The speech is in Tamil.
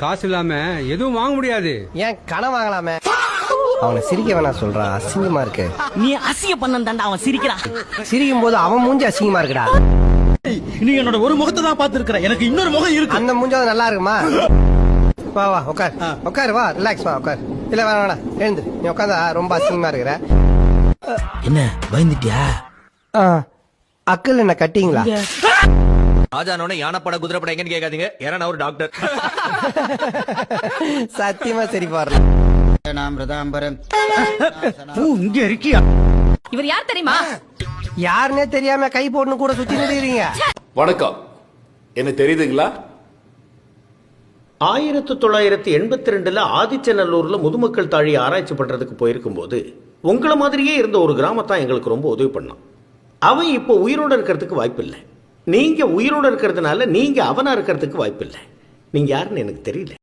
காசு இல்லாம எதுவும் வாங்க முடியாது. ஏன் கடன் வாங்கலாமே? அவனை சிரிக்க வேணாம் சொல்றான், அசிங்கமா இருக்கு. நீ அசிங்க பண்ணா அவன் சிரிக்கிறான். சிரிக்கும் போது அவன் மூஞ்சி அசிங்கமா இருக்குடா. நீ என்னோட ஒரு முகத்தை தான் பாத்துருக்கிற, எனக்கு இன்னொரு முகம் இருக்கு. அந்த மூஞ்சாவது நல்லா இருக்குமா? வா வா உட்கார் உட்கார், வா ரிலாக்ஸ், வா உட்கார். இல்ல வேணாம் வேணாம், எழுந்து. நீ உட்காந்தா ரொம்ப அசிங்கமா இருக்கிற. என்ன பயந்துட்டியா? அக்கல் என்ன கட்டிங்களா? ராஜானோட யானைப்பட குதிரைப்பட எங்கன்னு கேட்காதீங்க, ஏன்னா நான் ஒரு டாக்டர். சத்தியமா சரி பாரு. இங்க இருக்கியா? இவர் யார் தெரியுமா? யாருன்னே தெரியாம கை போட்டு கூட சுத்தி நிறுவீங்க. வணக்கம், என்ன தெரியுதுங்களா? 1982 ஆதிச்சநல்லூர்ல முதுமக்கள் தாழி ஆராய்ச்சி பண்றதுக்கு போயிருக்கும் போது உங்களை மாதிரியே இருந்த ஒரு கிராமத்தான் எங்களுக்கு ரொம்ப உதவி பண்ணான். அவன் இப்போ உயிரோட இருக்கிறதுக்கு வாய்ப்பில்லை. நீங்க உயிரோட இருக்கிறதுனால நீங்க அவனா இருக்கிறதுக்கு வாய்ப்பில்லை. நீங்க யாருன்னு எனக்கு தெரியல.